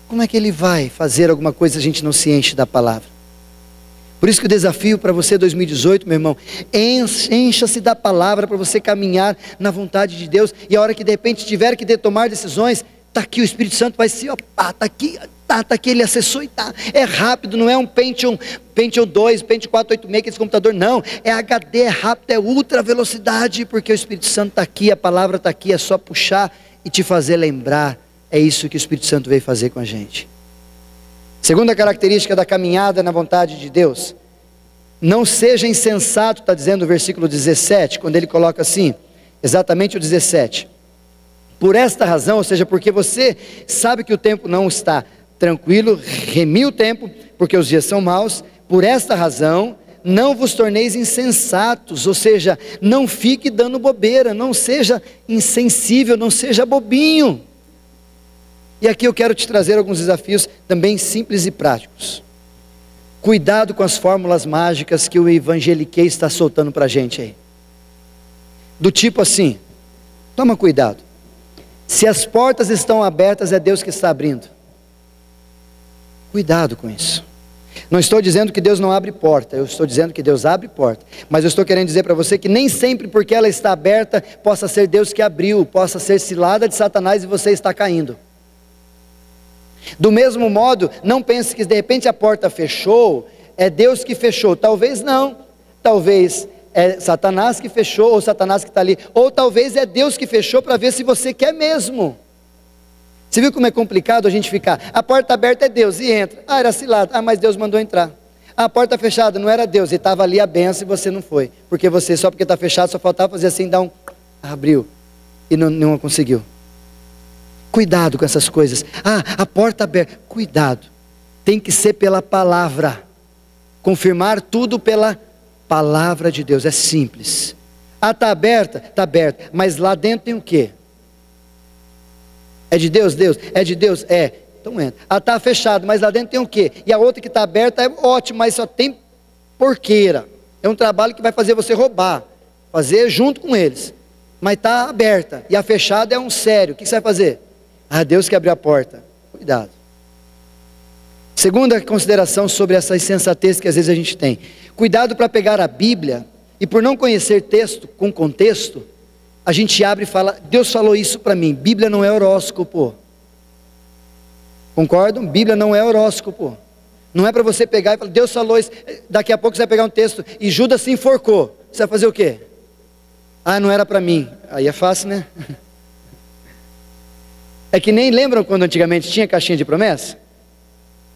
Como é que ele vai fazer alguma coisa se a gente não se enche da palavra? Por isso que o desafio para você 2018, meu irmão, encha-se da palavra para você caminhar na vontade de Deus. E a hora que de repente tiver que tomar decisões, está aqui o Espírito Santo, vai ser, está aqui, ele acessou e está. É rápido, não é um Pentium 2, Pentium 486, esse computador, não. É HD, é rápido, é ultra velocidade, porque o Espírito Santo está aqui, a palavra está aqui, é só puxar e te fazer lembrar. É isso que o Espírito Santo veio fazer com a gente. Segunda característica da caminhada na vontade de Deus: não seja insensato, está dizendo o versículo 17, quando ele coloca assim, exatamente o 17. Por esta razão, ou seja, porque você sabe que o tempo não está tranquilo, remi o tempo, porque os dias são maus. Por esta razão, não vos torneis insensatos, ou seja, não fique dando bobeira, não seja insensível, não seja bobinho. E aqui eu quero te trazer alguns desafios também simples e práticos. Cuidado com as fórmulas mágicas que o evangeliquez está soltando para a gente aí. Do tipo assim, toma cuidado. Se as portas estão abertas, é Deus que está abrindo. Cuidado com isso. Não estou dizendo que Deus não abre porta, eu estou dizendo que Deus abre porta. Mas eu estou querendo dizer para você que nem sempre porque ela está aberta, possa ser Deus que abriu, possa ser cilada de Satanás e você está caindo. Do mesmo modo, não pense que de repente a porta fechou, é Deus que fechou. Talvez não, talvez é Satanás que fechou, ou Satanás que está ali, ou talvez é Deus que fechou para ver se você quer mesmo. Você viu como é complicado a gente ficar, a porta aberta é Deus, e entra, era cilada, mas Deus mandou entrar. A porta fechada, não era Deus, e estava ali a benção e você não foi, porque você, só porque está fechado, só faltava fazer assim, dar um abriu e não conseguiu. Cuidado com essas coisas. A porta aberta. Cuidado. Tem que ser pela palavra. Confirmar tudo pela palavra de Deus. É simples. Está aberta? Está aberta. Mas lá dentro tem o quê? É de Deus? Deus. É de Deus? É. Então entra. Está fechado, mas lá dentro tem o quê? E a outra que está aberta é ótimo, mas só tem porqueira. É um trabalho que vai fazer você roubar. Fazer junto com eles. Mas está aberta. E a fechada é um sério. O que você vai fazer? Deus que abriu a porta. Cuidado. Segunda consideração sobre essa insensatez que às vezes a gente tem. Cuidado para pegar a Bíblia e por não conhecer texto com contexto, a gente abre e fala, Deus falou isso para mim. Bíblia não é horóscopo. Concordam? Bíblia não é horóscopo. Não é para você pegar e falar, Deus falou isso. Daqui a pouco você vai pegar um texto e Judas se enforcou. Você vai fazer o quê? Não era para mim. Aí é fácil, né? É que nem lembram quando antigamente tinha caixinha de promessa?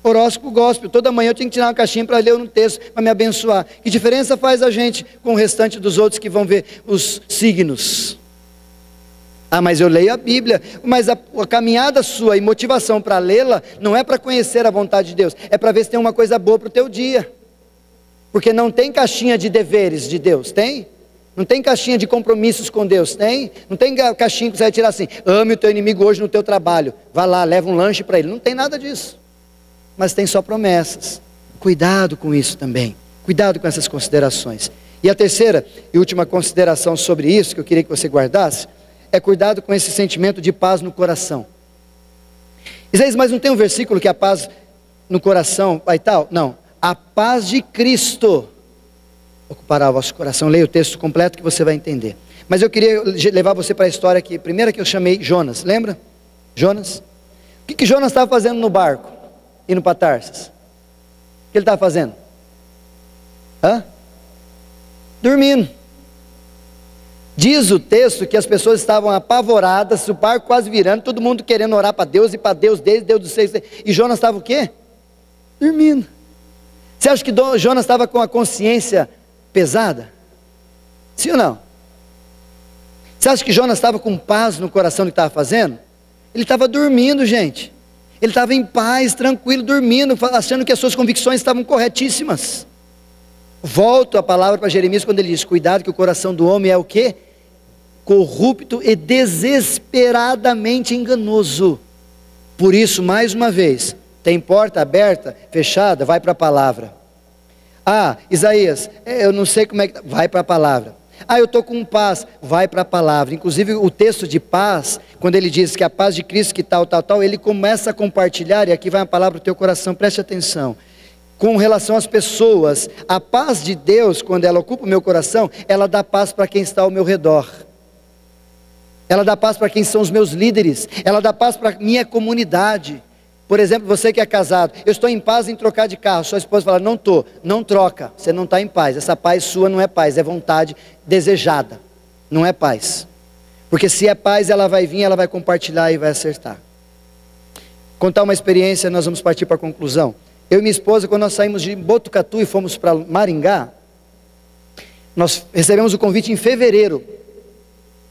Horóscopo gospel, toda manhã eu tinha que tirar uma caixinha para ler um texto, para me abençoar. Que diferença faz a gente com o restante dos outros que vão ver os signos? Mas eu leio a Bíblia, mas a caminhada sua e motivação para lê-la, não é para conhecer a vontade de Deus, é para ver se tem uma coisa boa para o teu dia. Porque não tem caixinha de deveres de Deus, tem? Não tem caixinha de compromissos com Deus, tem? Não tem caixinha que você vai tirar assim, ame o teu inimigo hoje no teu trabalho, vá lá, leva um lanche para ele, não tem nada disso. Mas tem só promessas. Cuidado com isso também, cuidado com essas considerações. E a terceira e última consideração sobre isso, que eu queria que você guardasse, é cuidado com esse sentimento de paz no coração. Isaías, mas não tem um versículo que a paz no coração vai tal? Não, a paz de Cristo ocupará o vosso coração. Leia o texto completo que você vai entender. Mas eu queria levar você para a história que, primeira que eu chamei Jonas, lembra? Jonas? O que Jonas estava fazendo no barco, indo para Tarsas? O que ele estava fazendo? Dormindo. Diz o texto que as pessoas estavam apavoradas, o barco quase virando, todo mundo querendo orar para Deus, e para Deus, Deus do céu. E Jonas estava o quê? Dormindo. Você acha que Jonas estava com a consciência pesada? Sim ou não? Você acha que Jonas estava com paz no coração do que estava fazendo? Ele estava dormindo, gente. Ele estava em paz, tranquilo, dormindo, achando que as suas convicções estavam corretíssimas. Volto a palavra para Jeremias quando ele diz, cuidado que o coração do homem é o quê? Corrupto e desesperadamente enganoso. Por isso, mais uma vez, tem porta aberta, fechada, vai para a palavra. Isaías, eu não sei como é que... Vai para a palavra. Eu estou com paz, vai para a palavra. Inclusive o texto de paz, quando ele diz que a paz de Cristo que tal, ele começa a compartilhar, e aqui vai a palavra para o teu coração, preste atenção. Com relação às pessoas, a paz de Deus, quando ela ocupa o meu coração, ela dá paz para quem está ao meu redor. Ela dá paz para quem são os meus líderes, ela dá paz para a minha comunidade. Por exemplo, você que é casado, eu estou em paz em trocar de carro, sua esposa fala, não estou, não troca, você não está em paz, essa paz sua não é paz, é vontade desejada, não é paz. Porque se é paz, ela vai vir, ela vai compartilhar e vai acertar. Contar uma experiência, nós vamos partir para a conclusão. Eu e minha esposa, quando nós saímos de Botucatu e fomos para Maringá, nós recebemos o convite em fevereiro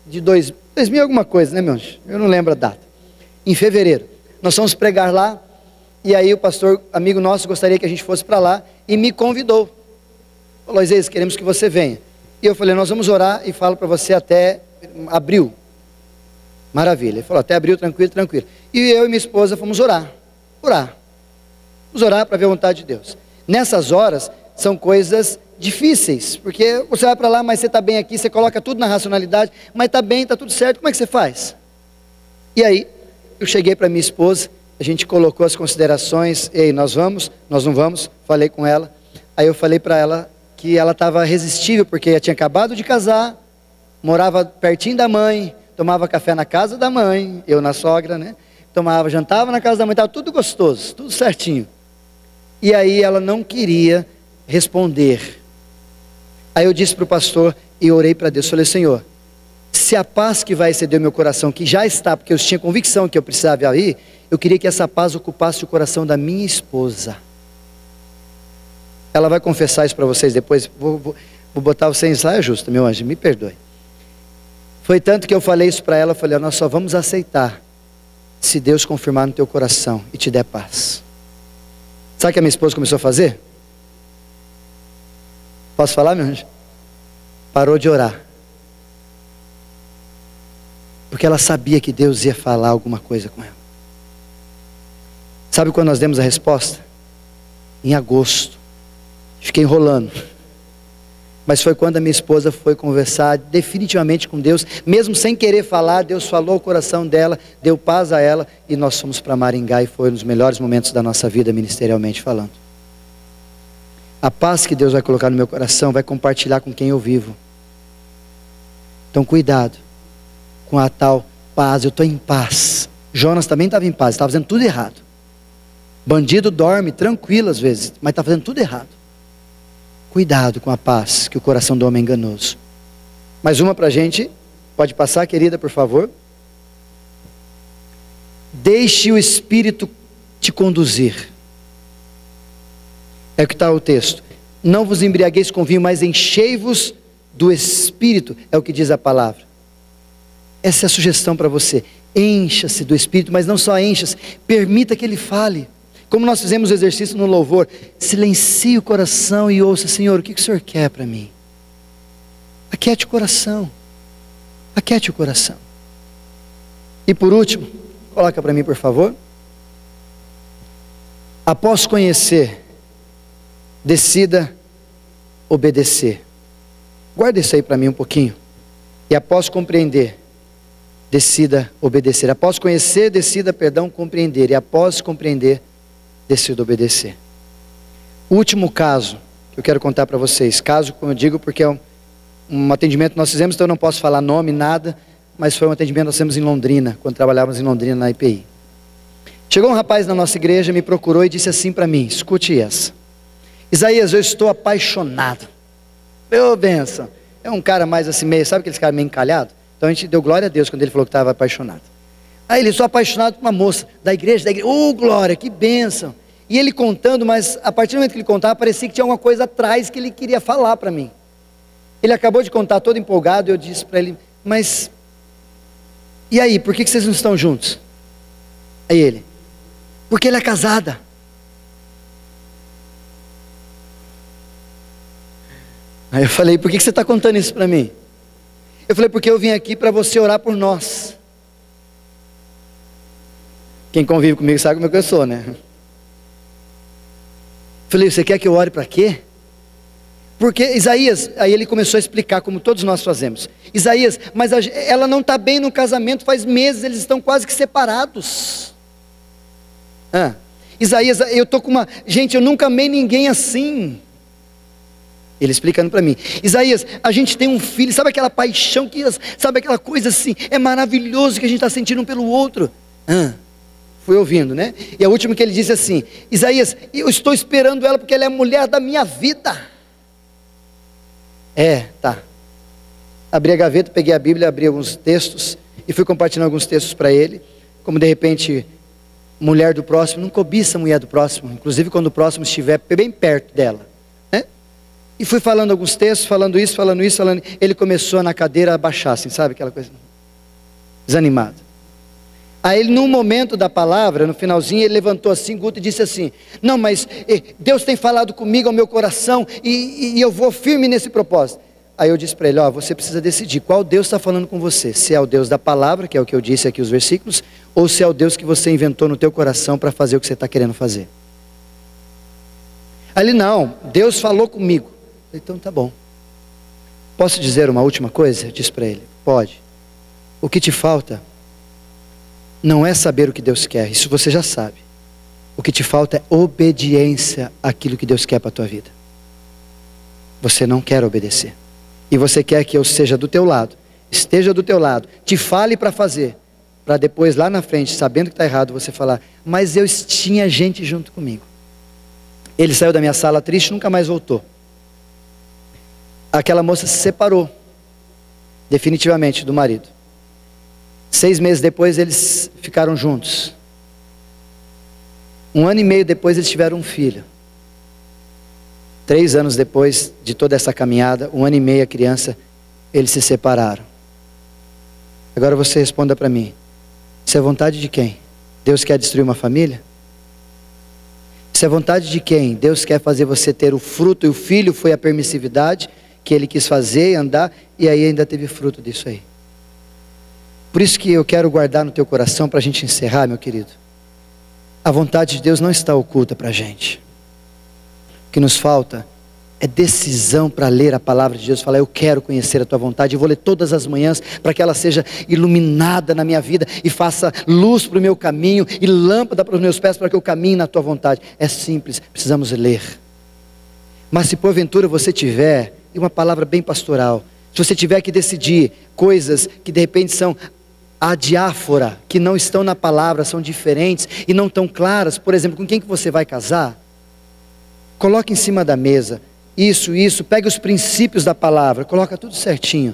de 2000 alguma coisa, né, meu anjo? Eu não lembro a data. Em fevereiro. Nós fomos pregar lá, e aí o pastor, amigo nosso, gostaria que a gente fosse para lá, e me convidou. Falou, Isaías, queremos que você venha. E eu falei, nós vamos orar e falo para você até abril. Maravilha. Ele falou, até abril, tranquilo, tranquilo. E eu e minha esposa fomos orar. Vamos orar para ver a vontade de Deus. Nessas horas, são coisas difíceis, porque você vai para lá, mas você está bem aqui, você coloca tudo na racionalidade, mas está bem, está tudo certo, como é que você faz? E aí, eu cheguei para minha esposa, a gente colocou as considerações, ei, nós vamos, nós não vamos, falei com ela, aí eu falei para ela que ela estava resistível, porque ela tinha acabado de casar, morava pertinho da mãe, tomava café na casa da mãe, eu na sogra, né, jantava na casa da mãe, estava tudo gostoso, tudo certinho, e aí ela não queria responder. Aí eu disse para o pastor, e orei para Deus, falei, Senhor, se a paz que vai exceder o meu coração, que já está, porque eu tinha convicção que eu precisava ir, eu queria que essa paz ocupasse o coração da minha esposa. Ela vai confessar isso para vocês depois, vou botar você em saia justa, meu anjo, me perdoe. Foi tanto que eu falei isso para ela, eu falei, nós só vamos aceitar se Deus confirmar no teu coração e te der paz. Sabe o que a minha esposa começou a fazer? Posso falar, meu anjo? Parou de orar. Porque ela sabia que Deus ia falar alguma coisa com ela. Sabe quando nós demos a resposta? Em agosto. Fiquei enrolando. Mas foi quando a minha esposa foi conversar definitivamente com Deus, mesmo sem querer falar, Deus falou ao coração dela, deu paz a ela, e nós fomos para Maringá e foi um dos melhores momentos da nossa vida ministerialmente falando. A paz que Deus vai colocar no meu coração, vai compartilhar com quem eu vivo. Então cuidado com a tal paz, eu estou em paz. Jonas também estava em paz, estava fazendo tudo errado. Bandido dorme tranquilo às vezes, mas está fazendo tudo errado. Cuidado com a paz, que o coração do homem é enganoso. Mais uma para a gente, pode passar, querida, por favor. Deixe o Espírito te conduzir. É o que está o texto. Não vos embriagueis com vinho, mas enchei-vos do Espírito, é o que diz a palavra. Essa é a sugestão para você. Encha-se do Espírito, mas não só encha-se, permita que Ele fale. Como nós fizemos o exercício no louvor, silencie o coração e ouça, Senhor, o que o Senhor quer para mim? Aquiete o coração. Aquiete o coração. E por último, coloca para mim, por favor. Após conhecer, decida obedecer. Guarda isso aí para mim um pouquinho. E após compreender, decida obedecer. Após conhecer, decida, compreender. E após compreender, decida obedecer. O último caso que eu quero contar para vocês. Caso, como eu digo, porque é um atendimento que nós fizemos, então eu não posso falar nome, nada. Mas foi um atendimento que nós fizemos em Londrina, quando trabalhávamos em Londrina na IPI. Chegou um rapaz na nossa igreja, me procurou e disse assim para mim, escute essa. Isaías, eu estou apaixonado. Ô, benção. É um cara mais assim meio, sabe aqueles caras meio encalhado? Então a gente deu glória a Deus quando ele falou que estava apaixonado. Aí ele, sou apaixonado por uma moça da igreja. Glória, que bênção. E ele contando, mas a partir do momento que ele contava, parecia que tinha alguma coisa atrás que ele queria falar para mim. Ele acabou de contar todo empolgado, eu disse para ele, mas, e aí, por que vocês não estão juntos? Aí ele, porque ela é casada. Aí eu falei, por que você está contando isso para mim? Eu falei, porque eu vim aqui para você orar por nós. Quem convive comigo sabe como é que eu sou, né? Eu falei, você quer que eu ore para quê? Porque Isaías, aí ele começou a explicar como todos nós fazemos. Isaías, mas ela não está bem no casamento, faz meses, eles estão quase que separados. Isaías, eu estou com uma... Gente, eu nunca amei ninguém assim. Ele explicando para mim, Isaías, a gente tem um filho, sabe aquela paixão, sabe aquela coisa assim, é maravilhoso que a gente está sentindo um pelo outro. Fui ouvindo, né? E a última que ele disse assim, Isaías, eu estou esperando ela porque ela é a mulher da minha vida. Tá. Abri a gaveta, peguei a Bíblia, abri alguns textos e fui compartilhando alguns textos para ele, como de repente, mulher do próximo, não cobiça a mulher do próximo, inclusive quando o próximo estiver bem perto dela. E fui falando alguns textos, falando isso, ele começou na cadeira a abaixar, assim, sabe aquela coisa, desanimado. Aí ele, num momento da palavra, no finalzinho, ele levantou assim, Guto, e disse assim, não, mas Deus tem falado comigo ao meu coração, e eu vou firme nesse propósito. Aí eu disse para ele, você precisa decidir qual Deus está falando com você, se é o Deus da palavra, que é o que eu disse aqui os versículos, ou se é o Deus que você inventou no teu coração para fazer o que você está querendo fazer. Aí ele, não, Deus falou comigo. Então tá bom. Posso dizer uma última coisa? Eu disse para ele, pode. O que te falta não é saber o que Deus quer, isso você já sabe. O que te falta é obediência àquilo que Deus quer para a tua vida. Você não quer obedecer. E você quer que eu seja do teu lado, esteja do teu lado, te fale para fazer, para depois lá na frente, sabendo que está errado, você falar, mas eu tinha gente junto comigo. Ele saiu da minha sala triste, nunca mais voltou. Aquela moça se separou, definitivamente, do marido. 6 meses depois eles ficaram juntos. 1 ano e meio depois eles tiveram um filho. 3 anos depois de toda essa caminhada, 1 ano e meio a criança, eles se separaram. Agora você responda para mim. Isso é vontade de quem? Deus quer destruir uma família? Isso é vontade de quem? Deus quer fazer você ter o fruto, e o filho foi a permissividade que ele quis fazer e andar, e aí ainda teve fruto disso aí. Por isso que eu quero guardar no teu coração, para a gente encerrar, meu querido. A vontade de Deus não está oculta para a gente. O que nos falta é decisão para ler a palavra de Deus, falar, eu quero conhecer a tua vontade, eu vou ler todas as manhãs, para que ela seja iluminada na minha vida, e faça luz para o meu caminho, e lâmpada para os meus pés, para que eu caminhe na tua vontade. É simples, precisamos ler. Mas se porventura você tiver, e uma palavra bem pastoral, se você tiver que decidir coisas que de repente são adiáfora, que não estão na palavra, são diferentes, e não tão claras, por exemplo, com quem que você vai casar, coloque em cima da mesa, isso, pegue os princípios da palavra, coloca tudo certinho.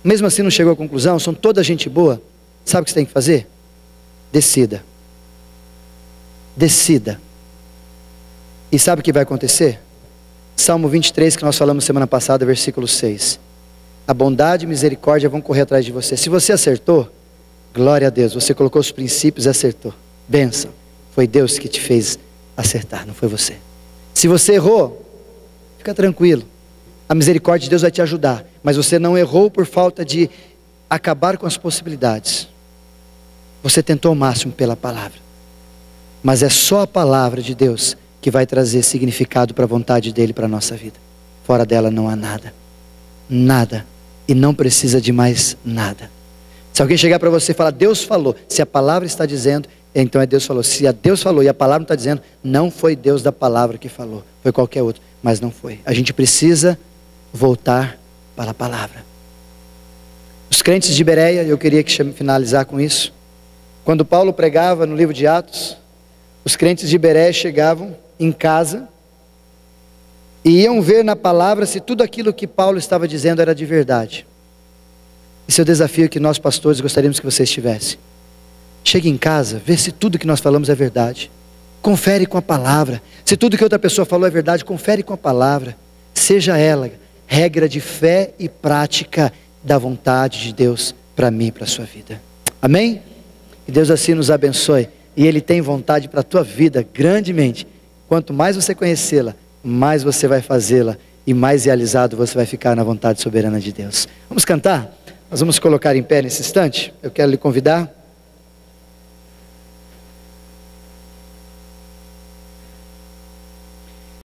Mesmo assim não chegou à conclusão, são toda gente boa, sabe o que você tem que fazer? Decida. Decida. E sabe o que vai acontecer? Salmo 23, que nós falamos semana passada, versículo 6. A bondade e misericórdia vão correr atrás de você. Se você acertou, glória a Deus, você colocou os princípios e acertou. Bênção. Foi Deus que te fez acertar, não foi você. Se você errou, fica tranquilo. A misericórdia de Deus vai te ajudar. Mas você não errou por falta de acabar com as possibilidades. Você tentou o máximo pela palavra. Mas é só a palavra de Deus que vai trazer significado para a vontade dele para a nossa vida. Fora dela não há nada. Nada. E não precisa de mais nada. Se alguém chegar para você e falar, Deus falou, se a palavra está dizendo, então é Deus falou. Se a Deus falou e a palavra não está dizendo, não foi Deus da palavra que falou, foi qualquer outro, mas não foi. A gente precisa voltar para a palavra. Os crentes de Bereia, eu queria finalizar com isso. Quando Paulo pregava no livro de Atos, os crentes de Bereia chegavam em casa e iam ver na palavra se tudo aquilo que Paulo estava dizendo era de verdade. Esse é o desafio que nós pastores gostaríamos que vocês tivessem. Chegue em casa, vê se tudo que nós falamos é verdade. Confere com a palavra. Se tudo que outra pessoa falou é verdade, confere com a palavra. Seja ela regra de fé e prática da vontade de Deus para mim e para a sua vida. Amém? Que Deus assim nos abençoe. E Ele tem vontade para a tua vida grandemente. Quanto mais você conhecê-la, mais você vai fazê-la e mais realizado você vai ficar na vontade soberana de Deus. Vamos cantar? Nós vamos colocar em pé nesse instante. Eu quero lhe convidar.